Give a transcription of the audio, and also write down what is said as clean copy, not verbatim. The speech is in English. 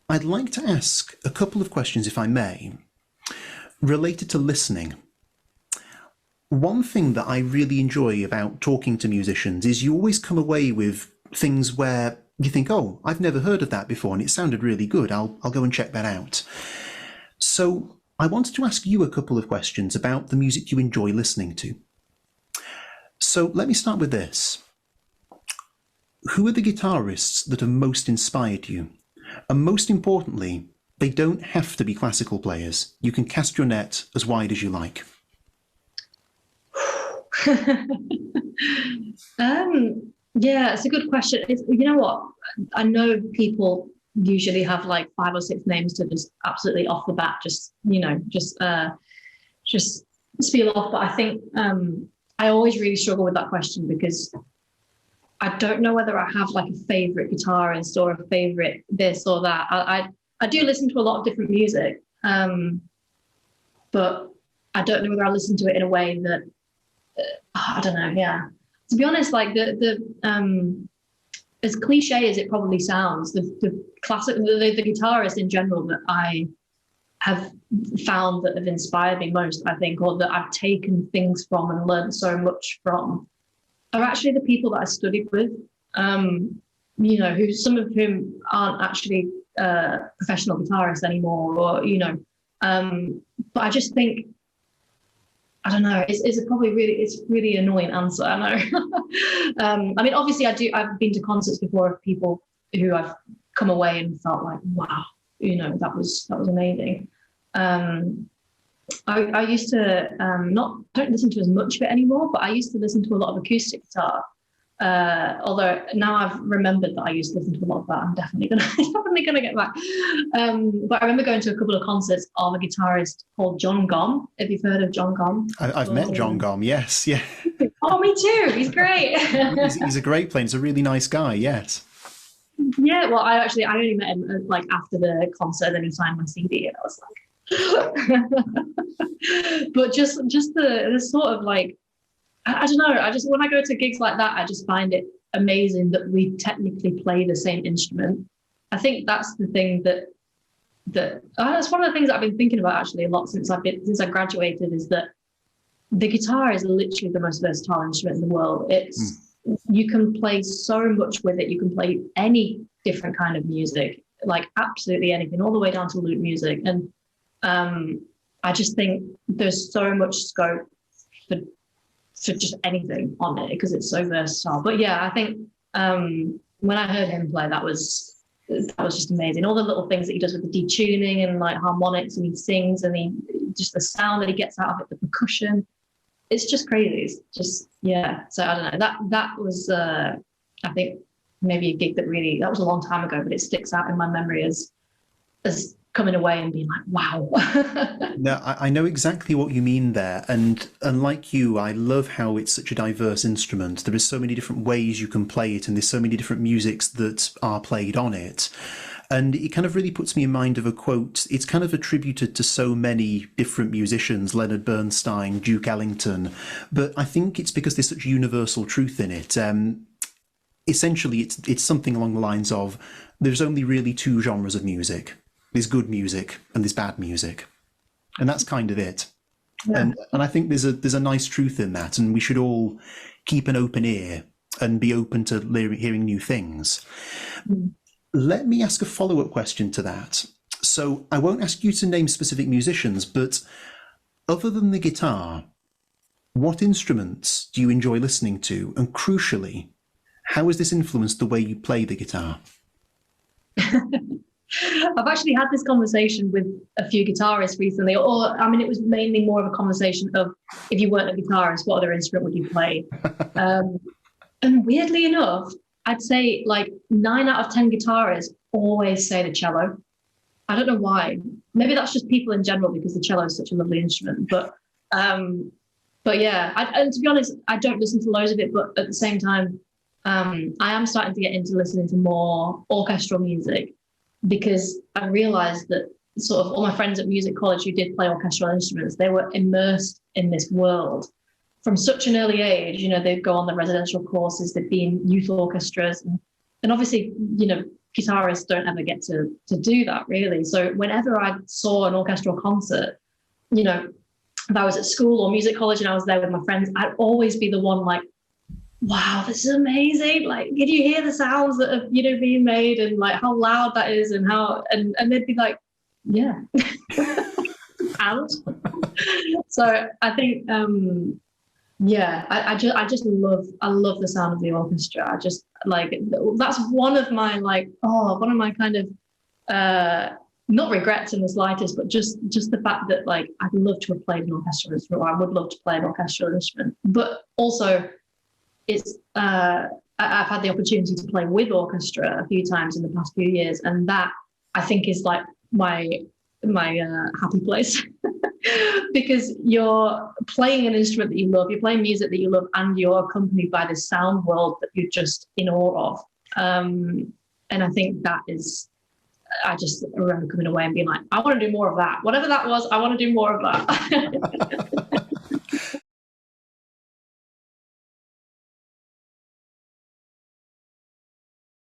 I'd like to ask a couple of questions, if I may, related to listening. One thing that I really enjoy about talking to musicians is you always come away with things where you think, oh, I've never heard of that before and it sounded really good. I'll go and check that out. So I wanted to ask you a couple of questions about the music you enjoy listening to. So let me start with this. Who are the guitarists that have most inspired you? And most importantly, they don't have to be classical players. You can cast your net as wide as you like. Yeah, it's a good question. You know what? I know people usually have like 5 or 6 names to just absolutely off the bat, just spiel off. But I think I always really struggle with that question because I don't know whether I have like a favorite guitarist or a favorite this or that. I do listen to a lot of different music, but I don't know whether I listen to it in a way that I don't know. Yeah, to be honest, like the as cliche as it probably sounds, the guitarists in general that I have found that have inspired me most, I think, or that I've taken things from and learned so much from, are actually the people that I studied with, who some of whom aren't actually professional guitarists anymore, or but I just think, I don't know, it's probably really annoying answer, I know. I mean, obviously I've been to concerts before of people who I've come away and felt like, wow, that was amazing. I used to don't listen to as much of it anymore, but I used to listen to a lot of acoustic guitar. Although now I've remembered that I used to listen to a lot of that, I'm definitely gonna get back. But I remember going to a couple of concerts of a guitarist called John Gom. Have you heard of John Gom? I've met John Gom, yes, yeah. Oh, me too. He's great. he's a great player. He's a really nice guy, yes. Yeah, well, I only met him like after the concert, and then he signed my CD, and I was like. But just the sort of like, I don't know, when I go to gigs like that, I just find it amazing that we technically play the same instrument. I think that's the thing that's one of the things that I've been thinking about actually a lot since I graduated, is that the guitar is literally the most versatile instrument in the world. You can play so much with it. You can play any different kind of music, like absolutely anything, all the way down to lute music. And I just think there's so much scope for just anything on it because it's so versatile. But yeah, I think when I heard him play, that was just amazing. All the little things that he does with the detuning and like harmonics, and he sings, and just the sound that he gets out of it, the percussion, it's just crazy. It's just, yeah. So I don't know. That was I think maybe a gig that was a long time ago, but it sticks out in my memory as coming away and being like, wow. No, I know exactly what you mean there. And like you, I love how it's such a diverse instrument. There is so many different ways you can play it, and there's so many different musics that are played on it. And it kind of really puts me in mind of a quote. It's kind of attributed to so many different musicians, Leonard Bernstein, Duke Ellington. But I think it's because there's such universal truth in it. Essentially, it's something along the lines of, there's only really 2 genres of music. There's good music and there's bad music. And that's kind of it. Yeah. And I think there's a nice truth in that, and we should all keep an open ear and be open to hearing new things. Let me ask a follow-up question to that. So I won't ask you to name specific musicians, but other than the guitar, what instruments do you enjoy listening to? And crucially, how has this influenced the way you play the guitar? I've actually had this conversation with a few guitarists recently, or I mean, it was mainly more of a conversation of, if you weren't a guitarist, what other instrument would you play? And weirdly enough, I'd say like 9 out of 10 guitarists always say the cello. I don't know why. Maybe that's just people in general, because the cello is such a lovely instrument. But yeah, and to be honest, I don't listen to loads of it, but at the same time, I am starting to get into listening to more orchestral music, because I realized that sort of all my friends at music college who did play orchestral instruments, they were immersed in this world from such an early age, you know, they'd go on the residential courses, they'd be in youth orchestras, and obviously, you know, guitarists don't ever get to do that really. So whenever I saw an orchestral concert, you know, if I was at school or music college and I was there with my friends, I'd always be the one like, wow, this is amazing. Like, can you hear the sounds that are, you know, being made, and like how loud that is, and how, and they'd be like, yeah. And so I think, yeah, I love the sound of the orchestra. I just like, that's one of my like, one of my kind of, not regrets in the slightest, but just the fact that like I'd love to have played an orchestral instrument, or I would love to play an orchestral instrument. But also, it's I've had the opportunity to play with orchestra a few times in the past few years, and that I think is like my happy place. Because you're playing an instrument that you love, you're playing music that you love, and you're accompanied by this sound world that you're just in awe of. And I think that is, I just remember coming away and being like, I want to do more of that. Whatever that was, I want to do more of that.